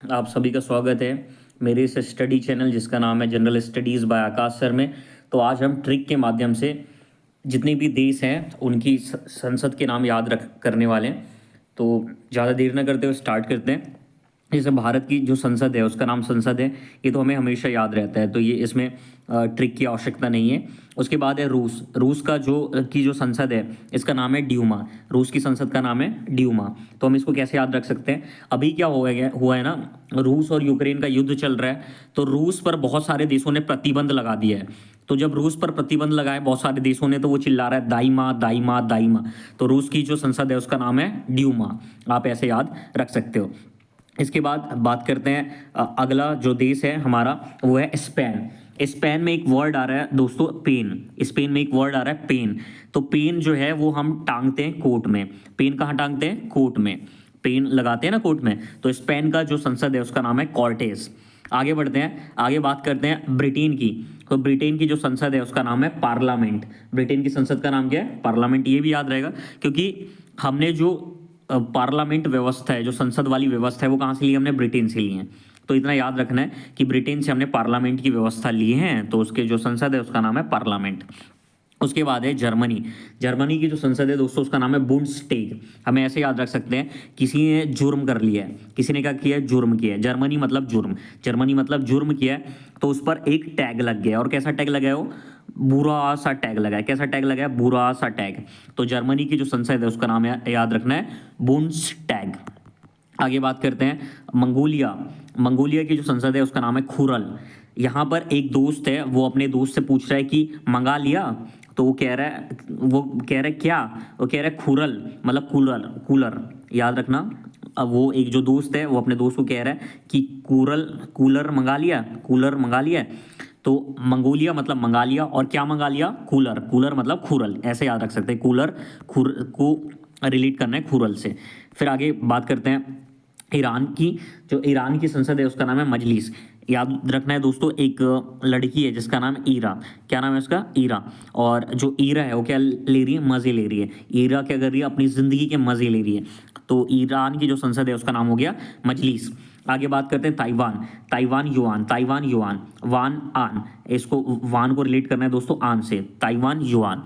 आप सभी का स्वागत है मेरे इस स्टडी चैनल जिसका नाम है जनरल स्टडीज़ बाय आकाश सर में। तो आज हम ट्रिक के माध्यम से जितने भी देश हैं उनकी संसद के नाम याद रख करने वाले हैं। तो ज़्यादा देर न करते हुए स्टार्ट करते हैं। जैसे भारत की जो संसद है उसका नाम संसद है, ये तो हमें हमेशा याद रहता है, तो ये इसमें ट्रिक की आवश्यकता नहीं है। उसके बाद है रूस। रूस का जो संसद है इसका नाम है ड्यूमा। रूस की संसद का नाम है ड्यूमा। तो हम इसको कैसे याद रख सकते हैं? अभी क्या हुआ है ना, रूस और यूक्रेन का युद्ध चल रहा है, तो रूस पर बहुत सारे देशों ने प्रतिबंध लगा दिया है। तो जब रूस पर प्रतिबंध लगाए बहुत सारे देशों ने, तो वो चिल्ला रहा है दाइमा दाइमा दाइमा। तो रूस की जो संसद है उसका नाम है ड्यूमा। आप ऐसे याद रख सकते हो। इसके बाद बात करते हैं अगला जो देश है हमारा वो है स्पेन। स्पेन में एक वर्ड आ रहा है दोस्तों, पेन। स्पेन में एक वर्ड आ रहा है पेन। तो पेन जो है वो हम टांगते हैं कोट में। पेन कहाँ टांगते हैं? कोट में। पेन लगाते हैं ना कोट में। तो स्पेन का जो संसद है उसका नाम है कॉर्टेस। आगे बढ़ते हैं, आगे बात करते हैं ब्रिटेन की। तो ब्रिटेन की जो संसद है उसका नाम है पार्लियामेंट। ब्रिटेन की संसद का नाम क्या है? पार्लियामेंट। ये भी याद रहेगा क्योंकि हमने जो पार्लियामेंट व्यवस्था है, जो संसद वाली व्यवस्था है, वो कहाँ से ली? हमने ब्रिटेन से ली है। तो इतना याद रखना है कि ब्रिटेन से हमने पार्लियामेंट की व्यवस्था ली है, तो उसके जो संसद है उसका नाम है पार्लियामेंट। उसके बाद है जर्मनी। जर्मनी की जो संसद है दोस्तों उसका नाम है बुंडस्टैग। हमें ऐसे याद रख सकते हैं, किसी ने जुर्म कर लिया है, किसी ने क्या किया है? जुर्म किया है। जर्मनी मतलब जुर्म, जर्मनी मतलब जुर्म किया है, तो उस पर एक टैग लग गया। और कैसा टैग लगा है? वो बुरा सा टैग लगा है। कैसा टैग लगा है? बुरा सा टैग। तो जर्मनी की जो संसद है उसका नाम याद रखना है बुंडस्टैग। आगे बात करते हैं मंगोलिया। मंगोलिया की जो संसद है उसका नाम है खुरल। यहाँ पर एक दोस्त है, वो अपने दोस्त से पूछ रहा है कि मंगा लिया? तो वो कह रहा है क्या? वो कह रहा है खुरल, मतलब कूलर। कूलर याद रखना। अब वो एक जो दोस्त है वो अपने दोस्त को कह रहा है कि कूलर मंगा लिया, कूलर मंगा लिया। तो मंगोलिया मतलब मंगा लिया, और क्या मंगा लिया? कूलर। कूलर मतलब खुरल। ऐसे याद रख सकते हैं, कूलर खुर को रिलेट करना है खुरल से। फिर आगे बात करते हैं ईरान की। जो ईरान की संसद है उसका नाम है मजलिस। याद रखना है दोस्तों, एक लड़की है जिसका नाम ईरा। क्या नाम है उसका? ईरा। और जो ईरा है वो क्या ले रही है? मज़े ले रही है। ईरा क्या कर रही है? अपनी ज़िंदगी के मज़े ले रही है। तो ईरान की जो संसद है उसका नाम हो गया मजलिस। आगे बात करते हैं Taiwan. Taiwan yuan. Taiwan yuan. वान आन। इसको वान को रिलेट करना है दोस्तों आन से। Taiwan yuan.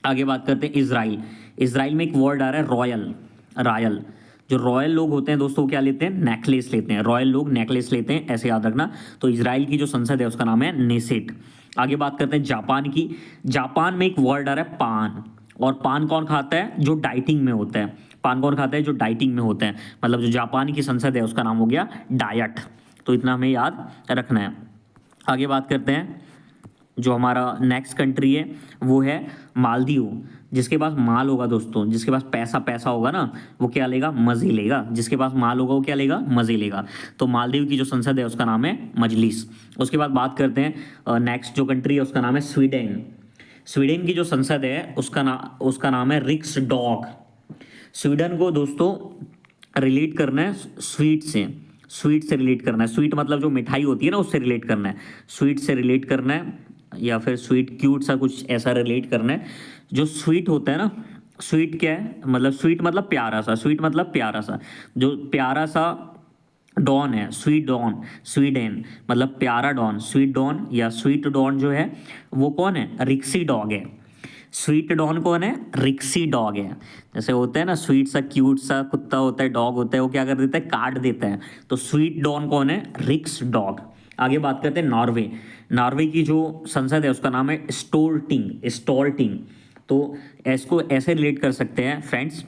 आगे बात करते हैं इसराइल। इसराइल में एक वर्ड आ रहा है रॉयल। रॉयल। जो रॉयल लोग होते हैं दोस्तों क्या लेते हैं? नेकलेस लेते हैं। रॉयल लोग नेकलेस लेते हैं, ऐसे याद रखना। तो इसराइल की जो संसद है उसका नाम है नेसेट। आगे बात करते हैं जापान की। जापान में एक वर्ड आ रहा है पान। और पान कौन खाता है? जो डाइटिंग में होता है। पान कौन खाता है? जो डाइटिंग में होता है। मतलब जो जापान की संसद है उसका नाम हो गया डायट। तो इतना हमें याद रखना है। आगे बात करते हैं, जो हमारा नेक्स्ट कंट्री है वो है मालदीव। जिसके पास माल होगा दोस्तों, जिसके पास पैसा पैसा होगा ना, वो क्या लेगा? मज़े लेगा। जिसके पास माल होगा वो क्या लेगा? मज़े लेगा। तो मालदीव की जो संसद है उसका नाम है मजलिस। उसके बाद बात करते हैं नेक्स्ट जो कंट्री है उसका नाम है स्वीडन। स्वीडन की जो संसद है उसका नाम है रिक्स डॉग। स्वीडन को दोस्तों रिलेट करना है स्वीट से। स्वीट से रिलेट करना है। स्वीट मतलब जो मिठाई होती है ना, उससे रिलेट करना है। स्वीट से रिलेट करना है, या फिर स्वीट क्यूट सा कुछ ऐसा रिलेट करना है। जो स्वीट होता है ना, स्वीट क्या है? मतलब स्वीट मतलब प्यारा सा। स्वीट मतलब प्यारा सा। जो प्यारा सा डॉन है, स्वीट डॉन। स्वीडन मतलब प्यारा डॉन। स्वीट डॉन या स्वीट डॉन जो है वो कौन है? रिक्सी डॉग है। स्वीट डॉन कौन है? रिक्सी डॉग है। जैसे होता है ना स्वीट सा क्यूट सा कुत्ता होता है, डॉग होता है, वो क्या कर देता है? काट देता है। तो स्वीट डॉन कौन है? रिक्स डॉग। आगे बात करते हैं नॉर्वे। नॉर्वे की जो संसद है उसका नाम है स्टोल्टिंग। स्टोल्टिंग। तो इसको ऐसे रिलेट कर सकते हैं फ्रेंड्स,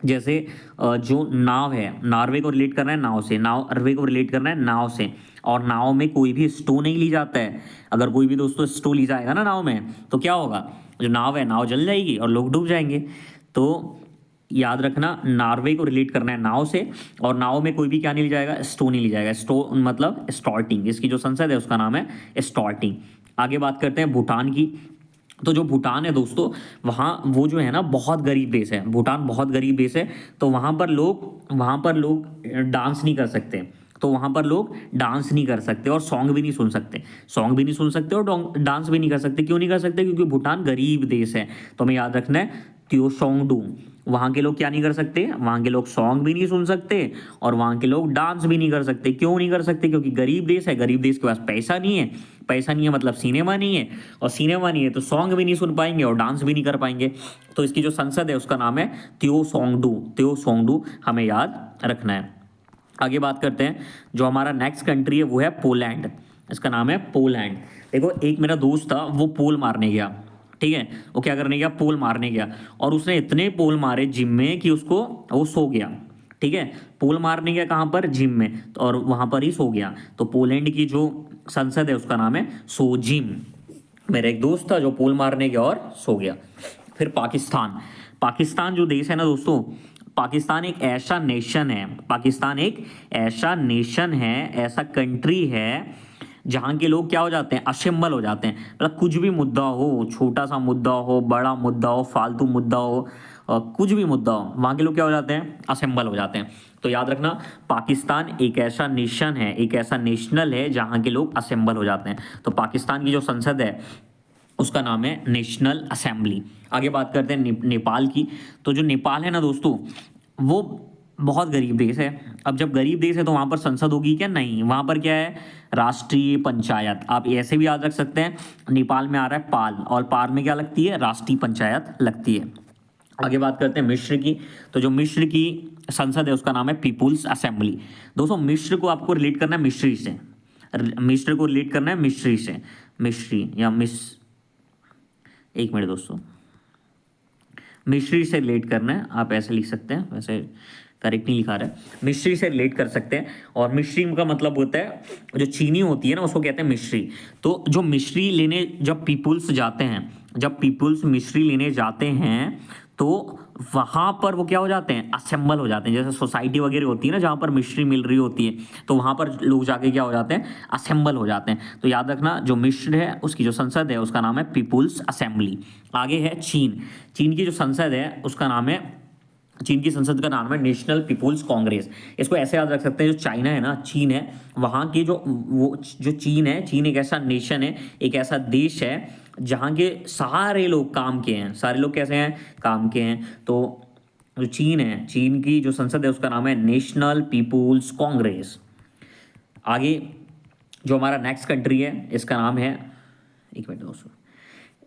जैसे जो नाव है, नॉर्वे को रिलेट करना है नाव से, नॉर्वे को रिलेट करना है नाव से। और नाव में कोई भी स्टो नहीं ली जाता है। अगर कोई भी दोस्तों स्टो ली जाएगा ना नाव में, तो क्या होगा? जो नाव है, नाव जल जाएगी और लोग डूब जाएंगे। तो याद रखना, नॉर्वे को रिलेट करना है नाव से, और नाव में कोई भी क्या नहीं ली जाएगा? स्टो नहीं ली जाएगा। स्टो मतलब स्टॉर्टिंग। इसकी जो संसद है उसका नाम है स्टॉर्टिंग। आगे बात करते हैं भूटान की। तो जो भूटान है दोस्तों, वहाँ वो जो है ना बहुत गरीब देश है। भूटान बहुत गरीब देश है। तो वहाँ पर लोग डांस नहीं कर सकते। तो वहाँ पर लोग डांस नहीं कर सकते और सॉन्ग भी नहीं सुन सकते। सॉन्ग भी नहीं सुन सकते और डांस भी नहीं कर सकते। क्यों नहीं कर सकते? क्योंकि भूटान गरीब देश है। तो हमें याद रखना है त्योसोंगडू। वहाँ के लोग क्या नहीं कर सकते, वहाँ के लोग सॉन्ग भी नहीं सुन सकते और वहाँ के लोग डांस भी नहीं कर सकते। क्यों नहीं कर सकते? क्योंकि गरीब देश है, गरीब देश के पास पैसा नहीं है, पैसा नहीं है मतलब सिनेमा नहीं है, और सिनेमा नहीं है तो सॉन्ग भी नहीं सुन पाएंगे और डांस भी नहीं कर पाएंगे। तो इसकी जो संसद है उसका नाम है त्यो सोंगडू, त्यो सोंगडू, हमें याद रखना है। आगे बात करते हैं, जो हमारा नेक्स्ट कंट्री है वो है पोलैंड, इसका नाम है पोलैंड। देखो एक मेरा दोस्त था, वो पोल मारने गया, ठीक है, वो क्या करने गया, पोल मारने गया, और उसने इतने पोल मारे जिम में कि उसको वो सो गया, ठीक है, पोल मारने गया कहाँ पर, जिम में, और वहाँ पर ही सो गया। तो पोलैंड की जो संसद है उसका नाम है सोजिम। मेरा एक दोस्त था जो पोल मारने गया और सो गया। फिर पाकिस्तान, पाकिस्तान जो देश है ना दोस्तों, पाकिस्तान एक ऐसा नेशन है, पाकिस्तान एक ऐसा नेशन है, ऐसा कंट्री है जहाँ के लोग क्या हो जाते हैं, असेंबल हो जाते हैं। मतलब कुछ भी मुद्दा हो, छोटा सा मुद्दा हो, बड़ा मुद्दा हो, फालतू मुद्दा हो, कुछ भी मुद्दा हो, वहाँ के लोग क्या हो जाते हैं, असेंबल हो जाते हैं। तो याद रखना, पाकिस्तान एक ऐसा नेशन है, एक ऐसा नेशनल है जहाँ के लोग असेंबल हो जाते हैं। तो पाकिस्तान की जो संसद है उसका नाम है नेशनल असेंबली। आगे बात करते हैं नेपाल की। तो जो नेपाल है ना दोस्तों, वो बहुत गरीब देश है। अब जब गरीब देश है तो वहाँ पर संसद होगी क्या? नहीं, वहाँ पर क्या है, राष्ट्रीय पंचायत। आप ऐसे भी याद रख सकते हैं, नेपाल में आ रहा है पाल, और पाल में क्या लगती है, राष्ट्रीय पंचायत लगती है। आगे बात करते हैं मिस्र की। तो जो मिस्र की संसद है उसका नाम है पीपुल्स असेंबली। दोस्तों मिस्र को आपको रिलेट करना है मिस्री से, मिस्र को रिलेट करना है मिस्री से, मिस्री या एक मिनट दोस्तों, मिस्री से रिलेट करना है, आप ऐसे लिख सकते हैं, वैसे करेक्ट नहीं लिखा रहा है, मिस्री से रिलेट कर सकते हैं। और मिस्री का मतलब होता है, जो चीनी होती है ना उसको कहते हैं मिस्री। तो जो मिस्री लेने जब पीपुल्स जाते हैं, जब पीपुल्स मिस्री लेने जाते हैं तो वहाँ पर वो क्या हो जाते हैं, असेंबल हो जाते हैं। जैसे सोसाइटी वगैरह होती है ना जहाँ पर मिस्री मिल रही होती है, तो वहाँ पर लोग जाके क्या हो जाते हैं, असेंबल हो जाते हैं। तो याद रखना, जो मिस्र है उसकी जो संसद है उसका नाम है पीपुल्स असेंबली। आगे है चीन। चीन की जो संसद है उसका नाम है, चीन की संसद का नाम है नेशनल पीपुल्स कांग्रेस। इसको ऐसे याद रख सकते हैं, जो चाइना है ना, चीन है, वहाँ की जो चीन है, चीन एक ऐसा नेशन है, एक ऐसा देश है जहाँ के सारे लोग काम के हैं। सारे लोग कैसे हैं, काम के हैं। तो जो चीन है, चीन की जो संसद है उसका नाम है नेशनल पीपुल्स कांग्रेस। आगे जो हमारा नेक्स्ट कंट्री है इसका नाम है, एक मिनट दोस्तों,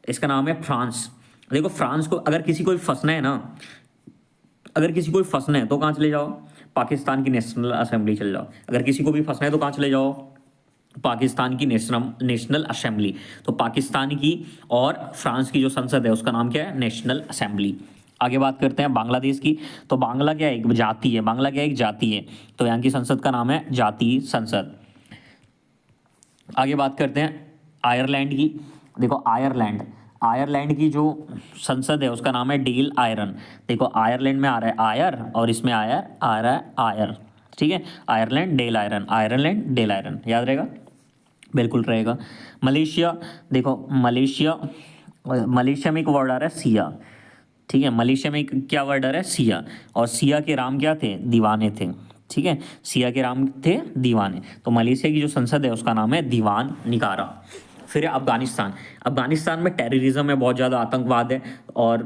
इसका नाम है फ्रांस। देखो फ्रांस को अगर किसी को भी फंसना है ना, अगर किसी को भी फंसना है तो कहाँ चले जाओ, पाकिस्तान की नेशनल असेंबली चले जाओ। अगर किसी को भी फंसना है तो कहाँ चले जाओ, पाकिस्तान की नेशनल असेंबली। तो पाकिस्तान की और फ्रांस की जो संसद है उसका नाम क्या है, नेशनल असेंबली। आगे बात करते हैं बांग्लादेश की। तो बांग्ला क्या है, एक जाति है, बांग्ला क्या है, एक जाति है। तो यहाँ की संसद का नाम है जातीय संसद। आगे बात करते हैं आयरलैंड की। देखो आयरलैंड, आयरलैंड की जो संसद है उसका नाम है डेल आयरन। देखो आयरलैंड में आ रहा है आयर और इसमें आयर आ रहा है आयर, ठीक है, Ireland dale iron, Ireland dale iron, याद रहेगा, बिल्कुल रहेगा। मलेशिया, देखो मलेशिया, मलेशिया में एक वर्ड आ रहा है सिया, ठीक है, मलेशिया में एक क्या वर्ड आ रहा है, सिया, और सिया के राम क्या थे, दीवाने थे, ठीक है, सिया के राम थे दीवाने। तो मलेशिया की जो संसद है उसका नाम है दीवान निकारा। फिर है अफगानिस्तान। अफगानिस्तान में टेररिज्म है, बहुत ज़्यादा आतंकवाद है और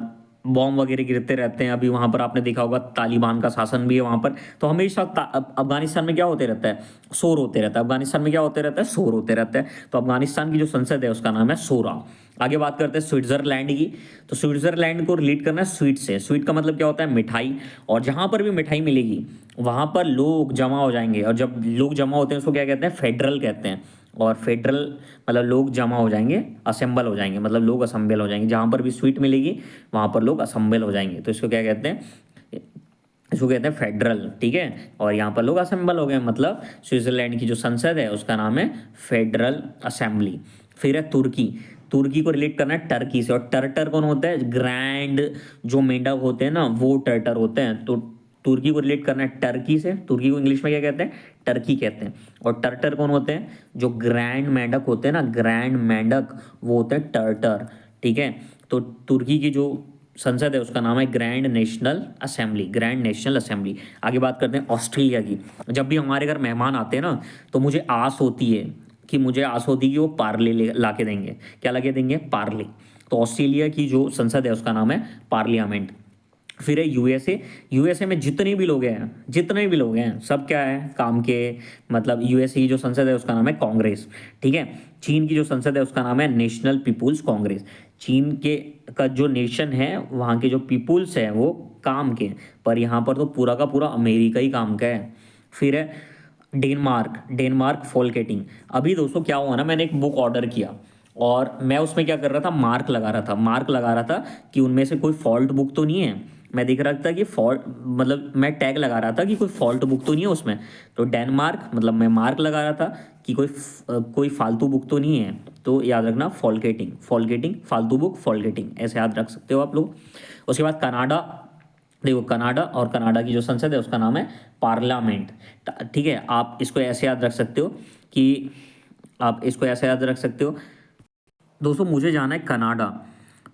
बॉम्ब वगैरह गिरते रहते हैं। अभी वहाँ पर आपने देखा होगा तालिबान का शासन भी है वहाँ पर। तो हमेशा अफगानिस्तान में क्या होते रहता है, शोर होते रहता है। अफगानिस्तान में क्या होते रहता है, शोर होते रहता है। तो अफगानिस्तान की जो संसद है उसका नाम है शोरा। आगे बात करते हैं स्विट्जरलैंड की। तो स्विट्जरलैंड को रिलेट करना है स्वीट से। स्वीट का मतलब क्या होता है, मिठाई। और जहाँ पर भी मिठाई मिलेगी वहाँ पर लोग जमा हो जाएंगे, और जब लोग जमा होते हैं उसको क्या कहते हैं, फेडरल कहते हैं। और फेडरल मतलब लोग जमा हो जाएंगे, असेंबल हो जाएंगे, मतलब लोग असेंबल हो जाएंगे। जहाँ पर भी स्वीट मिलेगी वहाँ पर लोग असेंबल हो जाएंगे। तो इसको क्या कहते हैं, इसको कहते हैं फेडरल, ठीक है। और यहाँ पर लोग असेंबल हो गए, मतलब स्विट्जरलैंड की जो संसद है उसका नाम है फेडरल असेंबली। फिर है तुर्की। तुर्की को रिलेट करना है टर्की से। और टर्टर कौन होता है, ग्रैंड जो मेंढक होते हैं ना वो टर्टर होते हैं। तो तुर्की को रिलेट करना है टर्की से। तुर्की को इंग्लिश में क्या कहते हैं, टर्की कहते हैं। और टर्टर कौन होते हैं, जो ग्रैंड मेंढक होते हैं ना, ग्रैंड मेंढक वो होते हैं टर्टर, ठीक है। तो तुर्की की जो संसद है उसका नाम है grand national assembly, grand national assembly. आगे बात करते हैं ऑस्ट्रेलिया की। जब भी हमारे घर मेहमान आते हैं ना तो मुझे आस होती है कि वो पार्ले ला के देंगे। क्या ला के देंगे, पार्ले। तो ऑस्ट्रेलिया की जो संसद है उसका नाम है पार्लियामेंट। फिर है यूएसए। यूएसए में जितने भी लोग हैं सब क्या है, काम के। मतलब यूएसए की जो संसद है उसका नाम है कांग्रेस, ठीक है। चीन की जो संसद है उसका नाम है नेशनल पीपुल्स कांग्रेस। चीन के का जो नेशन है वहाँ के जो पीपुल्स है वो काम के हैं, पर यहाँ पर तो पूरा का पूरा अमेरिका ही काम का है। फिर है डेनमार्क। डेनमार्क फॉलकेटिंग। अभी दोस्तों क्या हुआ ना, मैंने एक बुक ऑर्डर किया और मैं उसमें क्या कर रहा था, मार्क लगा रहा था कि उनमें से कोई फॉल्ट बुक तो नहीं है। मैं देख रहा था कि फॉल्ट, मतलब मैं टैग लगा रहा था कि कोई फॉल्ट बुक तो नहीं है उसमें। तो डेनमार्क, मतलब मैं मार्क लगा रहा था कि कोई फालतू बुक तो नहीं है। तो याद रखना, फॉलकेटिंग, फॉलकेटिंग, फालतू बुक, फॉलकेटिंग, ऐसे याद रख सकते हो आप लोग। उसके बाद कनाडा। देखो कनाडा, और कनाडा की जो संसद है उसका नाम है पार्लियामेंट, ठीक है। आप इसको ऐसे याद रख सकते हो कि आप इसको ऐसे याद रख सकते हो। दोस्तों मुझे जाना है कनाडा।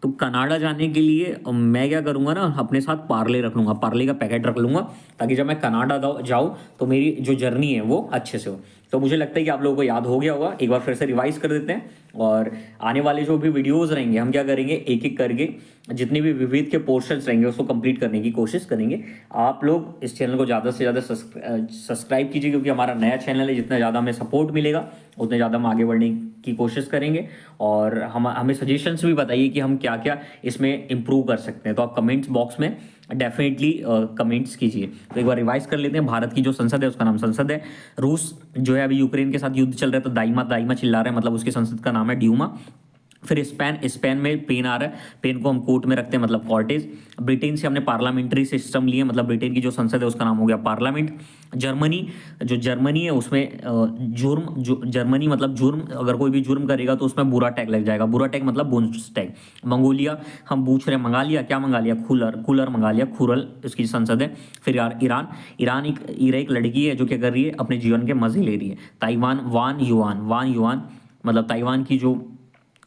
तो कनाडा जाने के लिए मैं क्या करूँगा ना, अपने साथ पार्ले रख लूँगा, पार्ले का पैकेट रख लूँगा, ताकि जब मैं कनाडा जाऊँ तो मेरी जो जर्नी है वो अच्छे से हो। तो मुझे लगता है कि आप लोगों को याद हो गया होगा, एक बार फिर से रिवाइज कर देते हैं। और आने वाले जो भी वीडियोज़ रहेंगे हम क्या करेंगे, एक एक करके जितने भी विविध के पोर्शंस रहेंगे उसको कंप्लीट करने की कोशिश करेंगे। आप लोग इस चैनल को ज़्यादा से ज़्यादा सब्सक्राइब कीजिए, क्योंकि हमारा नया चैनल है, जितना ज़्यादा हमें सपोर्ट मिलेगा उतने ज़्यादा हम आगे बढ़ने की कोशिश करेंगे। और हमें सजेशंस भी बताइए कि हम क्या क्या इसमें इम्प्रूव कर सकते हैं, तो आप कमेंट्स बॉक्स में डेफिनेटली कमेंट्स कीजिए। तो एक बार रिवाइज कर लेते हैं। भारत की जो संसद है उसका नाम संसद है। रूस जो है अभी यूक्रेन के साथ युद्ध चल रहा है तो दाइमा दाइमा चिल्ला रहे हैं, मतलब उसकी संसद का नाम है ड्यूमा। फिर स्पेन में पेन आ रहा है, पेन को हम कोर्ट में रखते हैं, मतलब कॉर्टेज। ब्रिटेन से हमने पार्लियामेंट्री सिस्टम लिए, मतलब ब्रिटेन की जो संसद है उसका नाम हो गया पार्लियामेंट। जर्मनी, जो जर्मनी है उसमें जर्मनी मतलब जुर्म, अगर कोई भी जुर्म करेगा तो उसमें बुरा टैग लग जाएगा, बुरा टैग मतलब बुंडस्टैग। मंगोलिया, हम पूछ रहे हैं मंगा लिया, क्या मंगा लिया, कूलर मंगा लिया, खुरल इसकी संसद है। फिर यार ईरान, एक लड़की है जो क्या कर रही है, अपने जीवन के मजे ले रही है। ताइवान, वान युआन, मतलब ताइवान की जो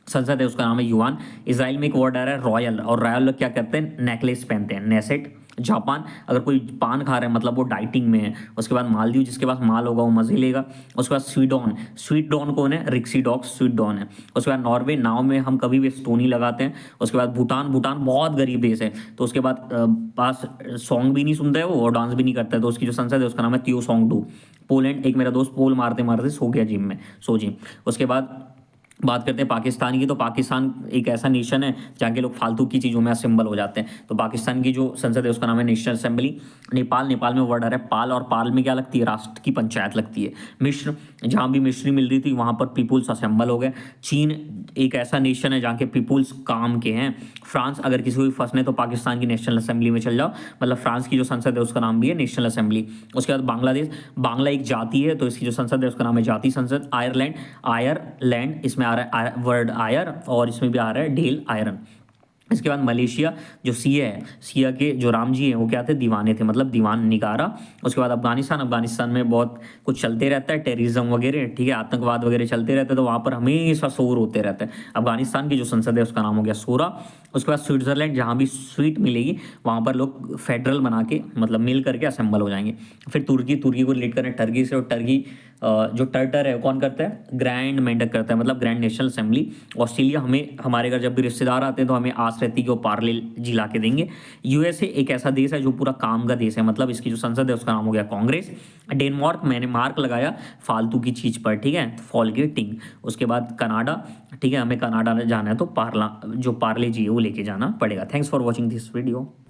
संसद है उसका नाम है युआन। इसराइल में एक वर्ड आ रहा है रॉयल, और रॉयल लोग क्या करते हैं, नेकलेस पहनते हैं, नेसेट। जापान, अगर कोई पान खा रहा है मतलब वो डाइटिंग में है। उसके बाद मालदीव, जिसके पास माल होगा वो मजे लेगा। उसके बाद स्वीडन, स्वीट डॉन कौन है, रिक्सी डॉग स्वीट डॉन है। उसके बाद नॉर्वे, नाव में हम कभी भी स्टोन ही लगाते हैं। उसके बाद भूटान, भूटान बहुत गरीब देश है, तो उसके बाद पास सॉन्ग भी नहीं सुनता है वो, और डांस भी नहीं करता है, तो उसकी जो संसद है उसका नाम है त्यो सॉन्ग डू। पोलैंड, एक मेरा दोस्त पोल मारते मारते सो गया जिम में, सो जिम। उसके बाद बात करते हैं पाकिस्तान की, तो पाकिस्तान एक ऐसा नेशन है जहाँ के लोग फालतू की चीज़ों में असेंबल हो जाते हैं। तो पाकिस्तान की जो संसद है उसका नाम है नेशनल असेंबली। नेपाल, नेपाल में वर्ड आ रहा है पाल, और पाल में क्या लगती है, राष्ट्र की पंचायत लगती है। मिस्र, जहाँ भी मिस्री मिल रही थी वहाँ पर पीपुल्स असेंबल हो गए। चीन एक ऐसा नेशन है जहाँ के पीपुल्स काम के हैं। फ्रांस, अगर किसी को भी फंसने तो पाकिस्तान की नेशनल असेंबली में चल जाओ, मतलब फ्रांस की जो संसद है उसका नाम भी है नेशनल असेंबली। उसके बाद बांग्लादेश, बांग्ला एक जाति है तो इसकी जो संसद है उसका नाम है जाति संसद। आयरलैंड, आयरलैंड इसमें आ रहा है वर्ड आयर, और इसमें भी आ रहा है ढेल आयरन। इसके बाद मलेशिया, जो सिया है, सिया के जो राम जी हैं वो क्या थे, दीवाने थे, मतलब दीवान निगारा। उसके बाद अफगानिस्तान, अफगानिस्तान में बहुत कुछ चलते रहता है, टेररिज्म वगैरह, ठीक है, आतंकवाद वगैरह चलते रहते हैं, तो वहाँ पर हमेशा शोर होते रहते हैं। अफगानिस्तान की जो संसद है उसका नाम हो गया शूरा। उसके बाद स्विट्जरलैंड, जहाँ भी स्वीट मिलेगी वहाँ पर लोग फेडरल बना के, मतलब मिल करके असेंबल हो जाएंगे। फिर तुर्की, तुर्की को रिलेट करें टर्की से, और टर्की जो टर्टर है वो कौन करता है, ग्रैंड मेंढक करता है, मतलब ग्रैंड नेशनल असेंबली। ऑस्ट्रेलिया, हमें हमारे घर जब भी रिश्तेदार आते हैं तो हमें आस रहती है कि वो पार्ले जी ला के देंगे। यूएसए एक ऐसा देश है जो पूरा काम का देश है, मतलब इसकी जो संसद है उसका नाम हो गया कांग्रेस। डेनमार्क, मैंने मार्क लगाया फालतू की चीज़ पर, ठीक है, फॉलगेटिंग। उसके बाद कनाडा, ठीक है, हमें कनाडा जाना है तो जो पार्ले जी है वो लेके जाना पड़ेगा। Thanks for watching this video.